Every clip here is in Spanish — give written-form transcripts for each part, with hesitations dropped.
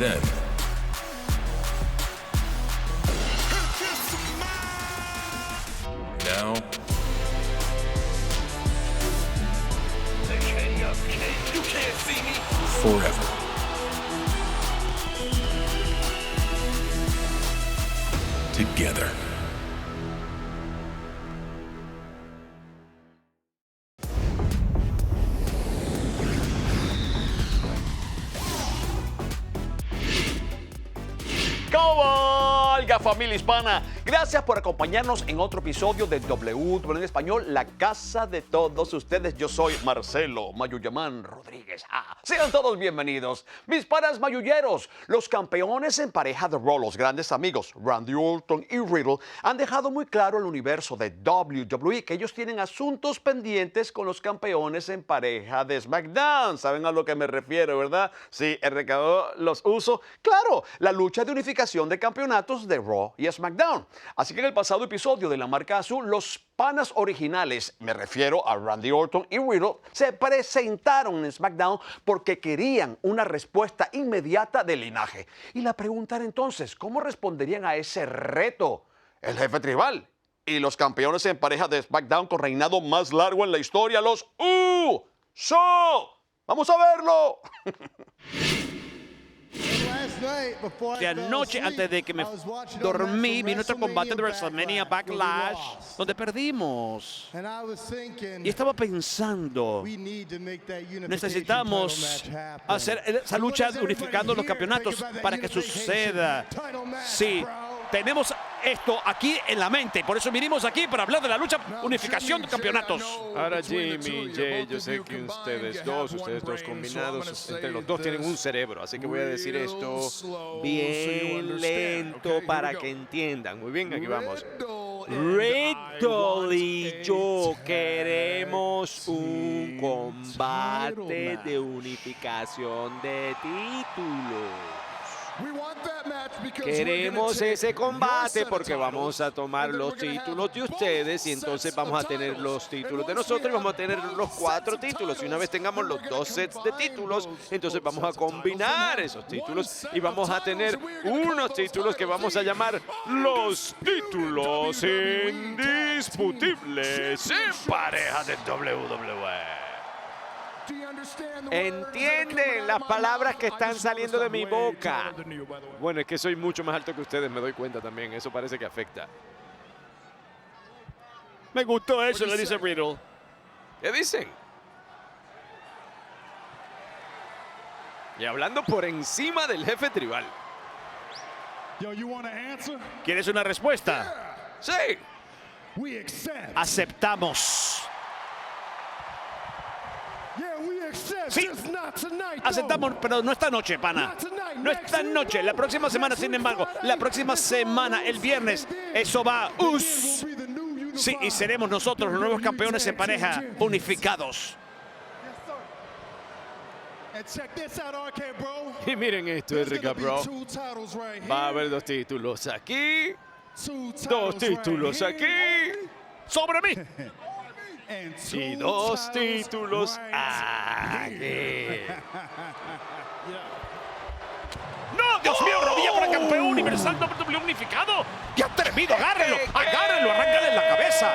Then, now, You can't see me. forever. Together. ¡Cabalga, familia hispana! Gracias por acompañarnos en otro episodio de WWE en Español, la casa de todos ustedes. Yo soy Marcelo Mayuyamán Rodríguez. Sean todos bienvenidos. Mis panas mayulleros, los campeones en pareja de Raw, los grandes amigos Randy Orton y Riddle, han dejado muy claro al universo de WWE que ellos tienen asuntos pendientes con los campeones en pareja de SmackDown. ¿Saben a lo que me refiero, verdad? Sí, el recado los uso. Claro, la lucha de unificación de campeonatos de Raw y SmackDown. Así que en el pasado episodio de la marca azul, los panas originales, me refiero a Randy Orton y Riddle, se presentaron en SmackDown porque querían una respuesta inmediata del linaje. Y la pregunta era entonces, ¿cómo responderían a ese reto el jefe tribal y los campeones en pareja de SmackDown con reinado más largo en la historia, los Usos? ¡Vamos a verlo! De anoche, antes de que me dormí, vi nuestro combate de WrestleMania Backlash, donde perdimos. Y estaba pensando, necesitamos hacer esa lucha unificando los campeonatos para que suceda. Sí, tenemos esto aquí en la mente, por eso vinimos aquí para hablar de la lucha unificación de campeonatos. Ahora Jimmy, Jay, yo sé que ustedes dos combinados, entre los dos tienen un cerebro, así que voy a decir esto bien lento para que entiendan. Muy bien, aquí vamos. Riddle y yo queremos un combate de unificación de títulos. Queremos ese combate porque vamos a tomar los títulos de ustedes y entonces vamos a tener los títulos de nosotros y vamos a tener los 4 títulos. Y una vez tengamos los 2 sets de títulos, entonces vamos a combinar esos títulos y vamos a tener unos títulos que vamos a llamar los títulos indiscutibles en pareja de WWE. ¿Entienden las palabras que están saliendo de mi boca? Bueno, es que soy mucho más alto que ustedes, me doy cuenta también. Eso parece que afecta. Me gustó eso, le dice Riddle. ¿Qué dicen? Y hablando por encima del jefe tribal. ¿Quieres una respuesta? Sí. Aceptamos. Sí, aceptamos, pero no esta noche, pana. No esta noche, la próxima semana, sin embargo. La próxima semana, el viernes, eso va. Sí, y seremos nosotros los nuevos campeones en pareja unificados. Y miren esto, RK Bro. Va a haber 2 títulos aquí. 2 títulos aquí. ¡Sobre mí! Y 2 títulos aquí. ¡No! ¡Dios mío! ¡Rodilla para campeón universal WWE unificado! ¡Qué atrevido! ¡Agárrenlo! ¡Agárrenlo! ¡Arráncale la cabeza!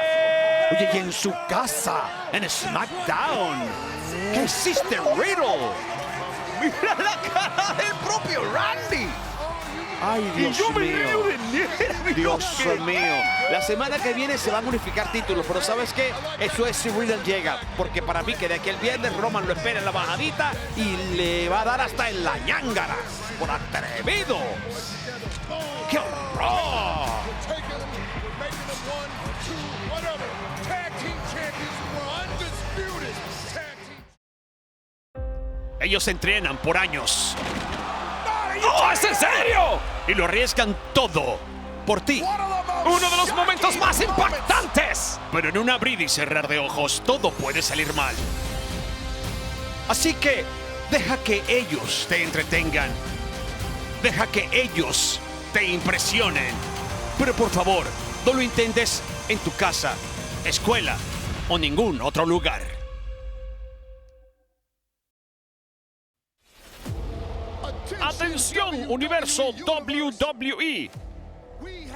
Oye, y en su casa, en SmackDown, ¿qué hiciste, Riddle? ¡Mira la cara del propio Randy! ¡Ay, Dios mío! Dios mío. La semana que viene se van a unificar títulos, pero ¿sabes qué? Eso es si Riddle llega, porque para mí que de aquí el viernes Roman lo espera en la bajadita y le va a dar hasta en la ñángara. ¡Por atrevido! ¡Qué horror! Ellos entrenan por años. ¡Oh, es en serio! Y lo arriesgan todo por ti. Uno de los momentos más impactantes. Pero en un abrir y cerrar de ojos, todo puede salir mal. Así que deja que ellos te entretengan. Deja que ellos te impresionen. Pero por favor, no lo intentes en tu casa, escuela o ningún otro lugar. Atención, universo WWE.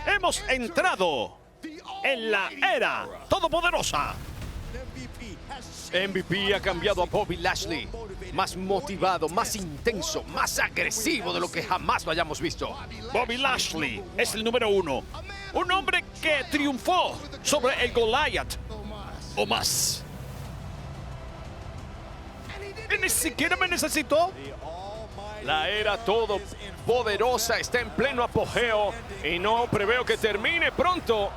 Hemos entrado en la era todopoderosa. MVP ha cambiado a Bobby Lashley. Más motivado, más intenso, más agresivo de lo que jamás lo hayamos visto. Bobby Lashley es el número 1. Un hombre que triunfó sobre el Goliath o más. Y ni siquiera me necesitó. La era todopoderosa está en pleno apogeo y no preveo que termine pronto.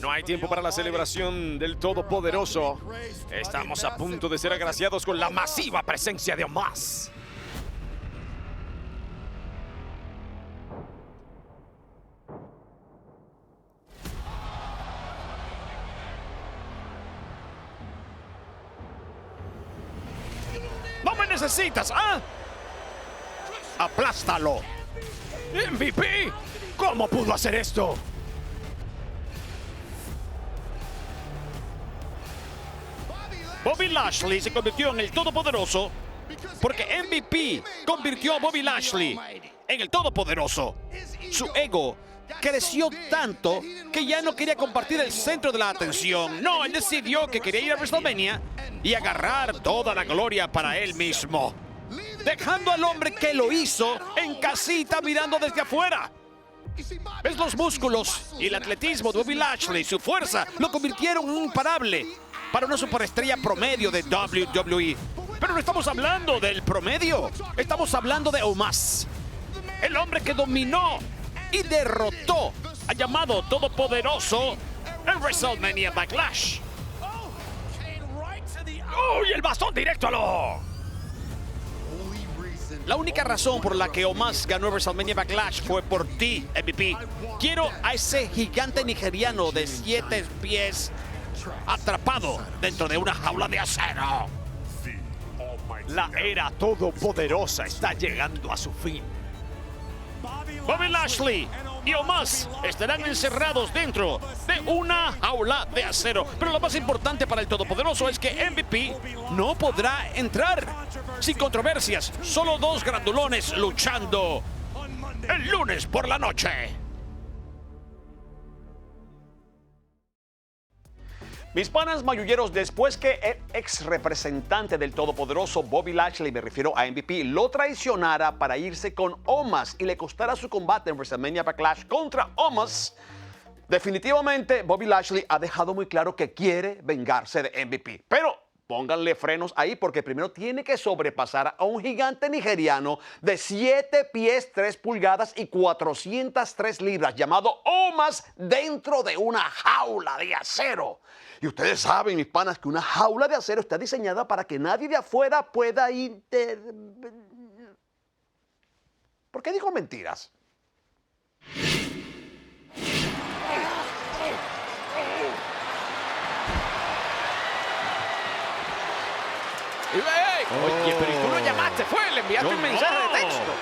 No hay tiempo para la celebración del Todopoderoso. Estamos a punto de ser agraciados con la masiva presencia de Omos. ¡No me necesitas, ah! ¡Aplástalo! MVP, ¿cómo pudo hacer esto? Bobby Lashley se convirtió en el Todopoderoso porque MVP convirtió a Bobby Lashley en el Todopoderoso. Su ego creció tanto que ya no quería compartir el centro de la atención. No, él decidió que quería ir a WrestleMania y agarrar toda la gloria para él mismo, dejando al hombre que lo hizo en casita mirando desde afuera. ¿Ves los músculos y el atletismo de Bobby Lashley? Su fuerza lo convirtieron en imparable para una superestrella promedio de WWE. Pero no estamos hablando del promedio, estamos hablando de Omos, el hombre que dominó y derrotó al llamado Todopoderoso en WrestleMania Backlash. ¡Uy, el bastón directo a lo! La única razón por la que Omos ganó WrestleMania Backlash fue por ti, MVP. Quiero a ese gigante nigeriano de 7 pies atrapado dentro de una jaula de acero. La era todopoderosa está llegando a su fin. Bobby Lashley y Omos estarán encerrados dentro de una jaula de acero. Pero lo más importante para el Todopoderoso es que MVP no podrá entrar. Sin controversias, solo 2 grandulones luchando el lunes por la noche. Mis panas mayulleros, después que el ex representante del Todopoderoso Bobby Lashley, me refiero a MVP, lo traicionara para irse con Omos y le costara su combate en WrestleMania Backlash contra Omos, definitivamente Bobby Lashley ha dejado muy claro que quiere vengarse de MVP. Pero pónganle frenos ahí porque primero tiene que sobrepasar a un gigante nigeriano de 7 pies 3 pulgadas y 403 libras llamado Omos dentro de una jaula de acero. Y ustedes saben, mis panas, que una jaula de acero está diseñada para que nadie de afuera pueda ¿Por qué digo mentiras? Oye, pero ¿y tú lo llamaste? Fue, le enviaste un mensaje de texto.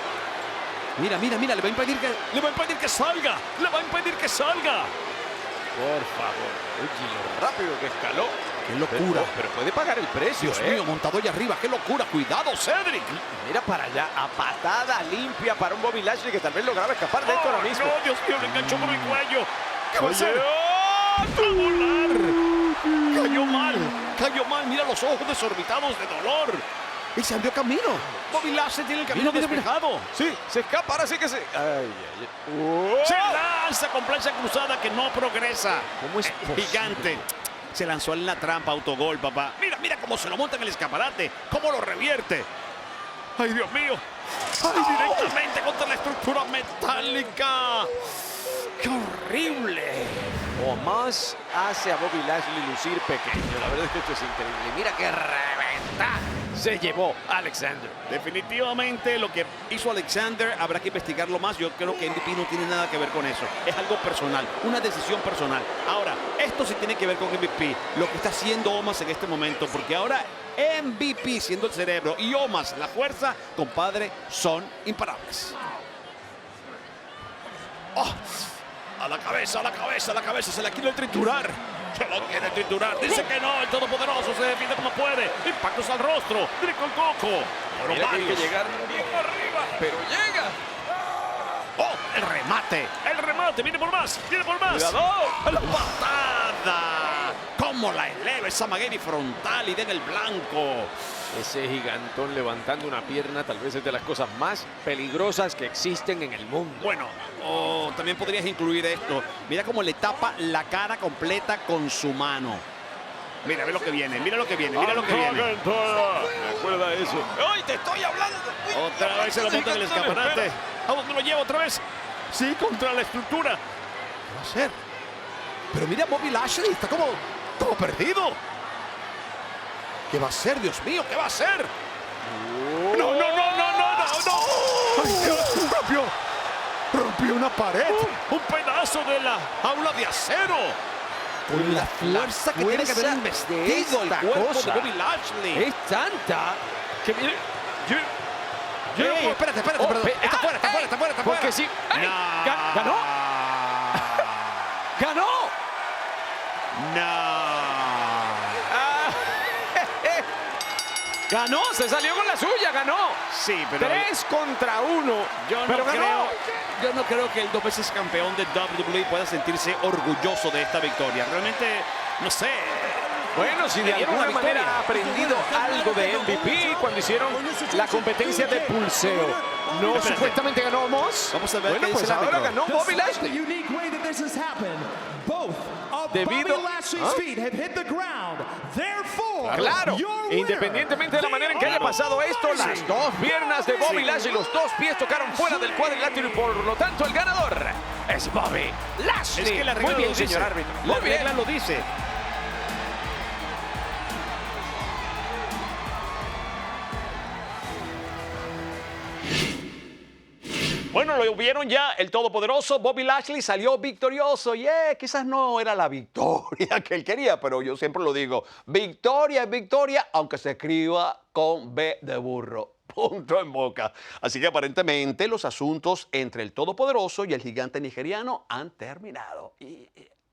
Mira, le va a impedir que salga. Le va a impedir que salga. Por favor. Oye, lo rápido que escaló. ¡Qué locura! Pero puede pagar el precio, Dios mío, montado allá arriba. ¡Qué locura! ¡Cuidado, Cedric! Mira para allá, a patada limpia para un Bobby Lashley que tal vez lograba escapar de esto ahora mismo. ¡No, Dios mío! ¡Le enganchó por el cuello! ¿Qué va a Oye, hacer? ¡A volar! Cayó mal. Mira los ojos desorbitados de dolor. Y se abrió camino. Bobby Lashley tiene el camino despejado. Sí, se escapa, ahora sí que se... Se lanza con plancha cruzada que no progresa. ¿Cómo es posible? Gigante. Se lanzó en la trampa, autogol, papá. Mira cómo se lo monta en el escaparate. Cómo lo revierte. ¡Ay, Dios mío! ¡Ay, directamente contra la estructura metálica! ¡Qué horrible! Omos hace a Bobby Lashley lucir pequeño. La verdad es que esto es increíble. Mira qué reventa se llevó Alexander. Definitivamente lo que hizo Alexander habrá que investigarlo más. Yo creo que MVP no tiene nada que ver con eso. Es algo personal, una decisión personal. Ahora, esto sí tiene que ver con MVP, lo que está haciendo Omos en este momento, porque ahora MVP siendo el cerebro y Omos la fuerza, compadre, son imparables. ¡Oh! A la cabeza, se la quiere triturar. Se lo quiere triturar. Dice que no. El Todopoderoso se defiende como puede. Impactos al rostro. Directo al coco. Pero Mira que hay que varios. llegar bien arriba, pero llega. ¡Oh! El remate. El remate. Viene por más. Viene por más. ¡Cuidado! ¡La patada! ¿Cómo la eleva esa Maguire frontal y da en el blanco? Ese gigantón levantando una pierna tal vez es de las cosas más peligrosas que existen en el mundo. Bueno, también podrías incluir esto. Mira cómo le tapa la cara completa con su mano. Mira, ve lo que viene, mira lo que viene, mira lo que viene. Me acuerda eso. ¡Ay, te estoy hablando! Otra vez se lo monta en el escaparate. ¿A dónde lo lleva otra vez? Sí, contra la estructura. ¿Qué va a hacer? Pero mira, Bobby Lashley está como perdido. ¿Qué va a hacer, Dios mío? ¿Qué va a hacer? ¡No! ¡Ay, Dios! ¡Rompió una pared! ¡Un pedazo de la jaula de acero! Con la fuerza que tiene que haber investido el cuerpo de Bobby Lashley. Es tanta que mire. Espérate, perdón. Está fuera. Porque sí. ¡Ey! ¡Ganó! ¡Ganó! ¡Ganó! ¡Se salió con la suya! ¡Ganó! Sí, pero 3 contra 1. Yo no creo que el 2 veces campeón de WWE pueda sentirse orgulloso de esta victoria. Realmente, no sé. Bueno, si de alguna manera ha aprendido algo de MVP cuando hicieron la competencia de pulseo. No, Espérate. Supuestamente ganó Moss. Vamos a ver Bueno, qué pues dice el ahora árbitro. ganó Bobby Lashley. Debido- Bobby Lashley's feet have hit the ground. Therefore, Claro, your winner, independientemente de la manera en que haya pasado esto, las dos piernas de Bobby Lashley, los dos pies tocaron fuera del cuadrilátero y por lo tanto el ganador es Bobby Lashley. Es que la regla Muy bien, lo dice. señor árbitro. La Muy bien. regla lo dice. Bueno, lo vieron ya, el todopoderoso Bobby Lashley salió victorioso. Quizás no era la victoria que él quería, pero yo siempre lo digo, victoria es victoria, aunque se escriba con B de burro. Punto en boca. Así que aparentemente los asuntos entre el todopoderoso y el gigante nigeriano han terminado.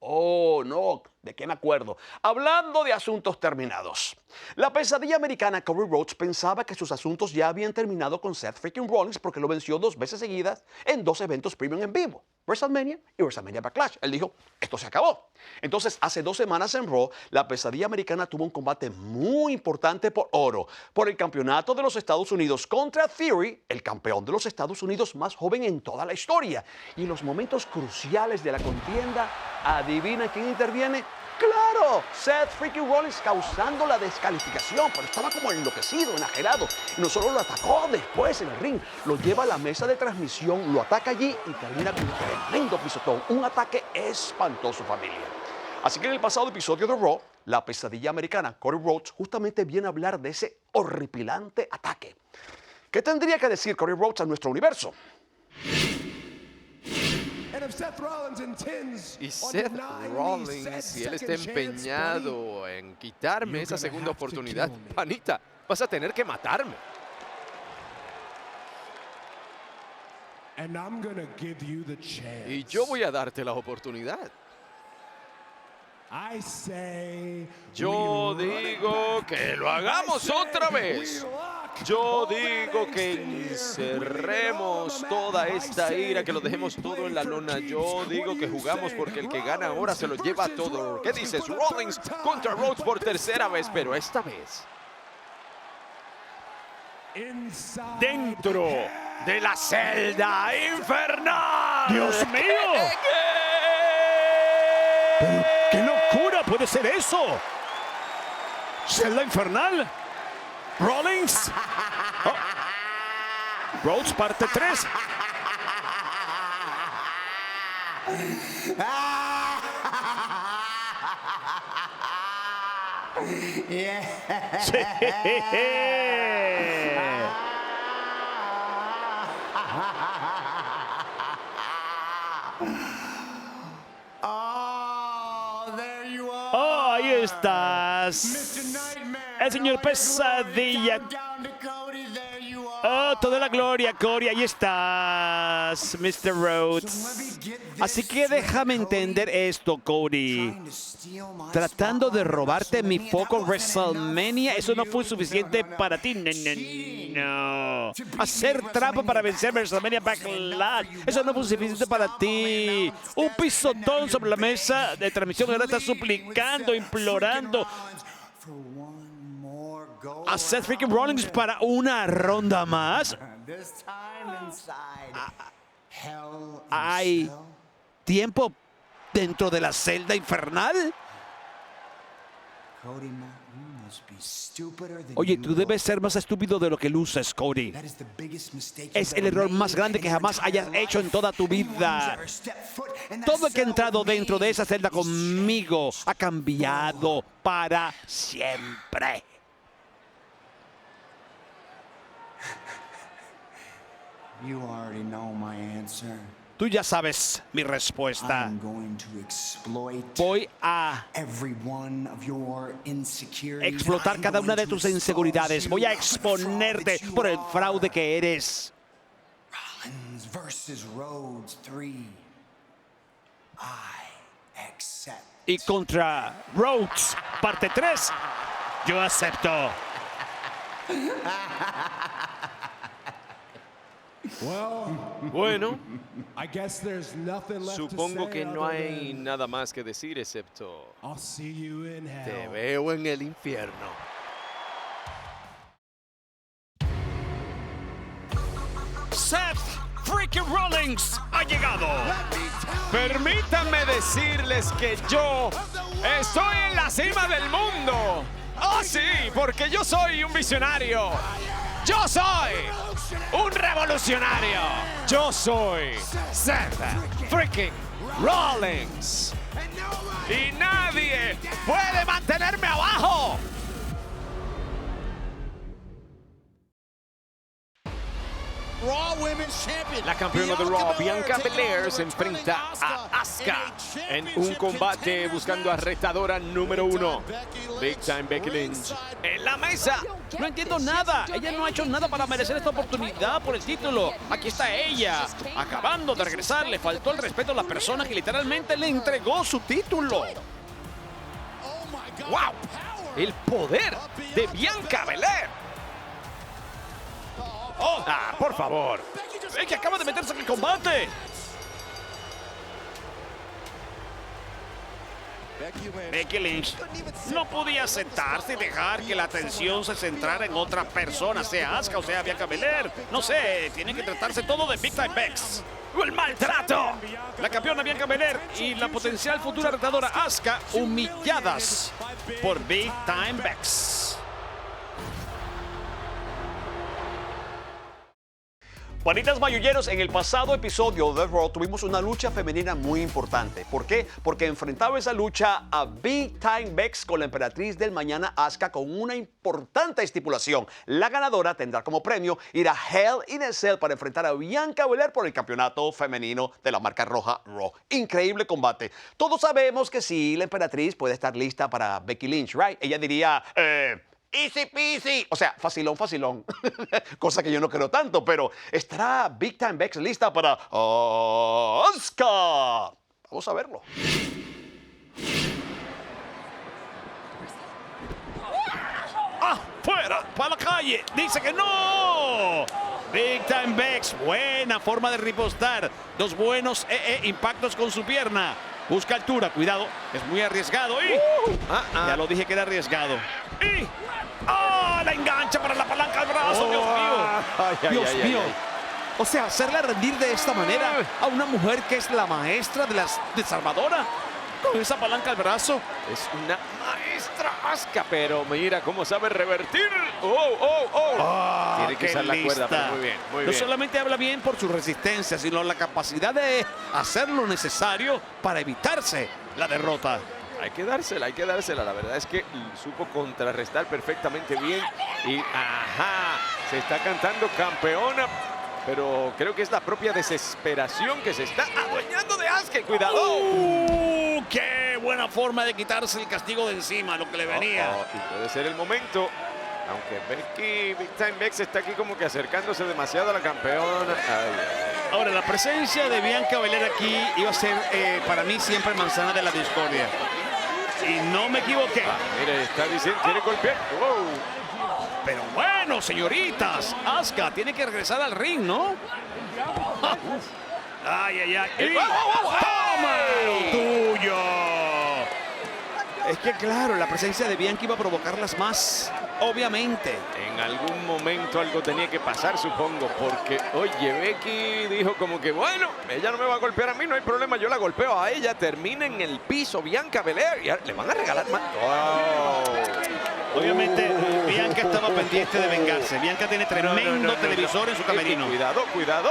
Oh, no, ¿de qué me acuerdo? Hablando de asuntos terminados. La pesadilla americana Cody Rhodes pensaba que sus asuntos ya habían terminado con Seth freaking Rollins porque lo venció 2 veces seguidas en 2 eventos premium en vivo, WrestleMania y WrestleMania Backlash. Él dijo, esto se acabó. Entonces, hace 2 semanas en Raw, la pesadilla americana tuvo un combate muy importante por oro, por el campeonato de los Estados Unidos contra Theory, el campeón de los Estados Unidos más joven en toda la historia. Y en los momentos cruciales de la contienda, ¿adivina quién interviene? ¡Claro! Seth freaking Rollins causando la descalificación, pero estaba como enloquecido, enajenado. Y no solo lo atacó después en el ring, lo lleva a la mesa de transmisión, lo ataca allí y termina con un tremendo pisotón. Un ataque espantoso, familia. Así que en el pasado episodio de Raw, la pesadilla americana Cody Rhodes justamente viene a hablar de ese horripilante ataque. ¿Qué tendría que decir Cody Rhodes a nuestro universo? Y Seth Rollins, si él está empeñado en quitarme esa segunda oportunidad, panita, vas a tener que matarme. Y yo voy a darte la oportunidad. Yo digo que lo hagamos otra vez. Yo digo que encerremos toda esta ira, que lo dejemos todo en la lona. Yo digo que jugamos porque el que gana ahora se lo lleva todo. ¿Qué dices? Rollins contra Rhodes por tercera vez, pero esta vez dentro de la celda infernal. ¡Dios mío! ¡Qué locura puede ser eso! ¿Celda infernal? ¿Rollins? Oh. Rhodes parte 3. Oh, ahí estás. El señor Pesadilla. Oh, toda la gloria, Cody. Ahí estás, Mr. Rhodes. Así que déjame entender esto, Cody. Tratando de robarte mi foco WrestleMania, eso no fue suficiente para ti. No. Hacer trampa para vencer WrestleMania Backlash, eso no fue suficiente para ti. Un pisotón sobre la mesa de transmisión. Ahora estás suplicando, implorando a Seth freaking Rollins para una ronda más. ¿Hay tiempo dentro de la celda infernal? Oye, tú debes ser más estúpido de lo que luces, Cody. Es el error más grande que jamás hayas hecho en toda tu vida. Todo el que ha entrado dentro de esa celda conmigo ha cambiado para siempre. You already know my answer. Tú ya sabes mi respuesta. I'm going to exploit Voy a every one of your insecurities. explotar cada una de tus inseguridades. Voy a exponerte por el fraude que eres. Rollins versus Rhodes 3. I accept. Y contra Rhodes, parte 3, yo acepto. Bueno, I guess there's nothing left supongo to say que no other hay than, nada más que decir excepto I'll see you in hell. te veo en el infierno. Seth freaking Rollins ha llegado. Permítanme decirles que yo estoy en la cima del mundo. ¡Oh, sí! Porque yo soy un visionario. Yo soy un revolucionario. Yo soy Seth freaking Rollins. Y nadie puede mantenerme abajo. La campeona de Raw, Bianca Belair, se enfrenta a Asuka en un combate buscando a retadora número 1, Big Time Becky Lynch. En la mesa. No entiendo nada. Ella no ha hecho nada para merecer esta oportunidad por el título. Aquí está ella, acabando de regresar. Le faltó el respeto a la persona que literalmente le entregó su título. ¡Wow! El poder de Bianca Belair. ¡Oh! Por favor. Becky acaba de meterse en el combate. Becky Lynch no podía sentarse y dejar que la atención se centrara en otra persona, sea Asuka o sea Bianca Belair. No sé, tiene que tratarse todo de Big Time Bex. ¡El maltrato! La campeona Bianca Belair y la potencial futura retadora Asuka humilladas por Big Time Bex. Panitas mayulleros, en el pasado episodio de Raw tuvimos una lucha femenina muy importante. ¿Por qué? Porque enfrentaba esa lucha a Big Time Bex con la emperatriz del mañana Asuka con una importante estipulación. La ganadora tendrá como premio ir a Hell in a Cell para enfrentar a Bianca Belair por el campeonato femenino de la marca roja Raw. Increíble combate. Todos sabemos que sí, la emperatriz puede estar lista para Becky Lynch, ¿right? Ella diría, easy peasy. O sea, facilón, facilón. Cosa que yo no creo tanto, pero ¿estará Big Time Bex lista para Asuka? Vamos a verlo. ¡Fuera! ¡Para la calle! ¡Dice que no! Big Time Bex, buena forma de ripostar. Dos buenos impactos con su pierna. Busca altura, cuidado, es muy arriesgado. Y ya lo dije que era arriesgado. Y la engancha para la palanca al brazo. Dios mío. Dios mío. O sea, hacerla rendir de esta manera a una mujer que es la maestra de la desarmadora. Con esa palanca al brazo. Es una maestra Asuka, pero mira cómo sabe revertir. Tiene que usar la cuerda, pero muy bien, muy No bien. solamente habla bien por su resistencia, sino la capacidad de hacer lo necesario para evitarse la derrota. Hay que dársela, hay que dársela. La verdad es que supo contrarrestar perfectamente bien. Y se está cantando campeona. Pero creo que es la propia desesperación que se está adueñando de Asuka. ¡Cuidado! ¡Qué buena forma de quitarse el castigo de encima, lo que le venía! Y puede ser el momento Aunque Big Time Bex está aquí como que acercándose demasiado a la campeona. Ahora, la presencia de Bianca Belair aquí iba a ser para mí siempre manzana de la discordia. Y no me equivoqué. Mire, está diciendo, quiere golpear. Wow. Pero bueno, señoritas, Asuka tiene que regresar al ring, ¿no? Ay, ay, ay. ¡Y toma lo tuyo! Es que claro, la presencia de Bianca iba a provocarlas más, obviamente. En algún momento algo tenía que pasar, supongo, porque, oye, Becky dijo como que, bueno, ella no me va a golpear a mí, no hay problema, yo la golpeo a ella, termina en el piso Bianca Belair y le van a regalar más. ¡Wow! Obviamente, Bianca estaba pendiente de vengarse. Bianca tiene tremendo televisor en su camerino. Cuidado, cuidado.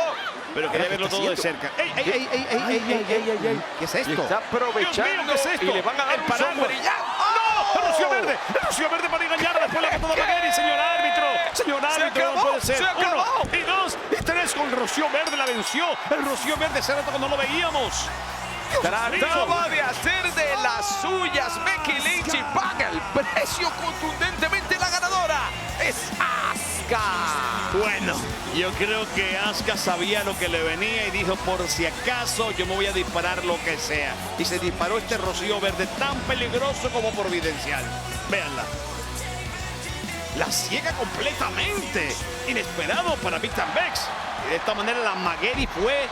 Pero quería verlo todo de cerca. ¡Ey, ey, ey, ey, ey, ey, ey! ¿Qué es esto? Está aprovechando. Dios mío, ¿qué es esto? Y le van a dar el un paraguas. sombrilla. ¡No! ¡El Rocío Verde! ¡El Rocío Verde para engañar! Después la patada de Magari, señor árbitro. Señor árbitro, no puede ser. Se acabó. 1 y 2 y 3 con el Rocío Verde. La venció. El Rocío Verde hace rato cuando no lo veíamos. Trataba de hacer de las suyas Becky Lynch y paga el precio contundentemente. La ganadora es Asuka. Bueno, yo creo que Asuka sabía lo que le venía y dijo, por si acaso yo me voy a disparar lo que sea. Y se disparó este Rocío Verde tan peligroso como providencial. Véanla. La ciega completamente. Inesperado para Big Time Bex. Y de esta manera la Magari fue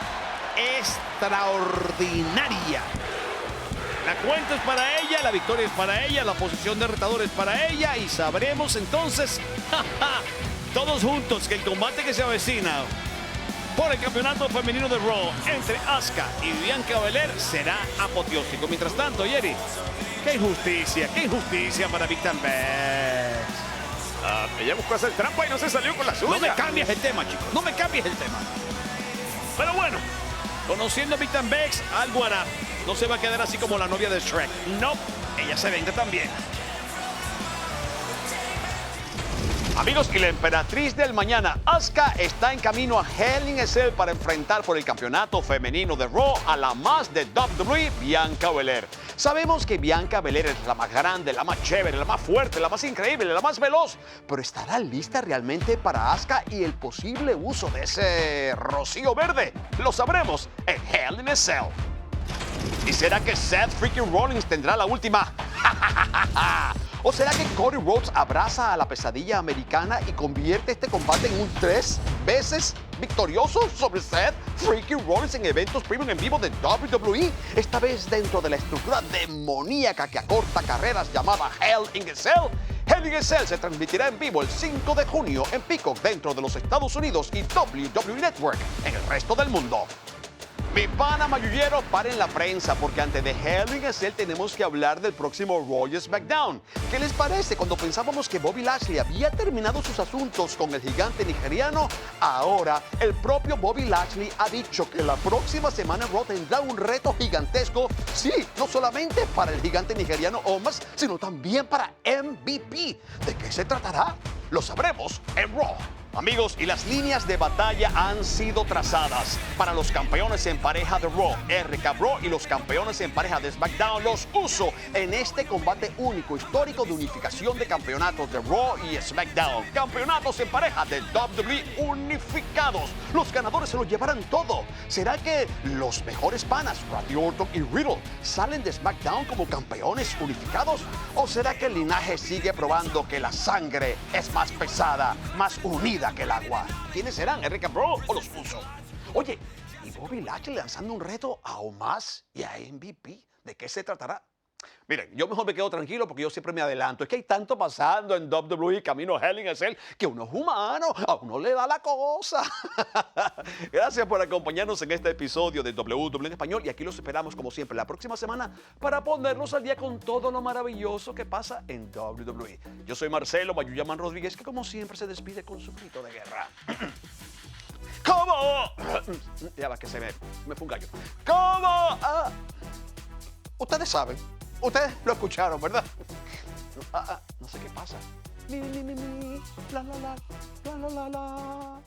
extraordinaria. La cuenta es para ella, la victoria es para ella, la posición de retador es para ella y sabremos entonces, todos juntos, que el combate que se avecina por el campeonato femenino de Raw entre Asuka y Bianca Belair será apoteósico. Mientras tanto, Jerry, qué injusticia para Big Time Bex. Ella buscó hacer trampa y no se salió con la suya. No me cambies el tema, chicos, no me cambies el tema. Pero bueno, conociendo a Big Time Bex, algo hará. No se va a quedar así como la novia de Shrek. No, ella se venga también. Amigos, y la emperatriz del mañana, Asuka, está en camino a Hell in a Cell para enfrentar por el campeonato femenino de Raw a la más de WWE, Bianca Belair. Sabemos que Bianca Belair es la más grande, la más chévere, la más fuerte, la más increíble, la más veloz. Pero ¿estará lista realmente para Asuka y el posible uso de ese Rocío Verde? Lo sabremos en Hell in a Cell. ¿Y será que Seth freaking Rollins tendrá la última? ¿O será que Cody Rhodes abraza a la pesadilla americana y convierte este combate en un 3 veces victorioso sobre Seth freaking Rollins en eventos premium en vivo de WWE? Esta vez dentro de la estructura demoníaca que acorta carreras llamada Hell in a Cell. Hell in a Cell se transmitirá en vivo el 5 de junio en Peacock dentro de los Estados Unidos y WWE Network en el resto del mundo. Mi pana mayullero, paren la prensa, porque antes de Hell in a Cell tenemos que hablar del próximo Raw y SmackDown. ¿Qué les parece cuando pensábamos que Bobby Lashley había terminado sus asuntos con el gigante nigeriano? Ahora, el propio Bobby Lashley ha dicho que la próxima semana Raw tendrá un reto gigantesco, sí, no solamente para el gigante nigeriano Omos, sino también para MVP. ¿De qué se tratará? Lo sabremos en Raw. Amigos, y las líneas de batalla han sido trazadas. Para los campeones en pareja de Raw, RK Bro, y los campeones en pareja de SmackDown, los uso en este combate único, histórico de unificación de campeonatos de Raw y SmackDown. Campeonatos en pareja de WWE unificados. Los ganadores se lo llevarán todo. ¿Será que los mejores panas, Randy Orton y Riddle, salen de SmackDown como campeones unificados? ¿O será que el linaje sigue probando que la sangre es más pesada, más unida que el agua? ¿Quiénes serán, RK Bro o los Uso? Oye, ¿y Bobby Lashley lanzando un reto a Omos y a MVP? ¿De qué se tratará? Miren, yo mejor me quedo tranquilo porque yo siempre me adelanto. Es que hay tanto pasando en WWE, camino a Hell in a Cell, que uno es humano, a uno le da la cosa. Gracias por acompañarnos en este episodio de WWE en Español, y aquí los esperamos como siempre la próxima semana para ponernos al día con todo lo maravilloso que pasa en WWE. Yo soy Marcelo Mayuyaman Rodríguez, que como siempre se despide con su grito de guerra. ¿Cómo? Ya va, que se me fue un gallo. ¿Cómo? Ustedes saben. Ustedes lo escucharon, ¿verdad? No sé qué pasa. La, la, la, la, la, la, la.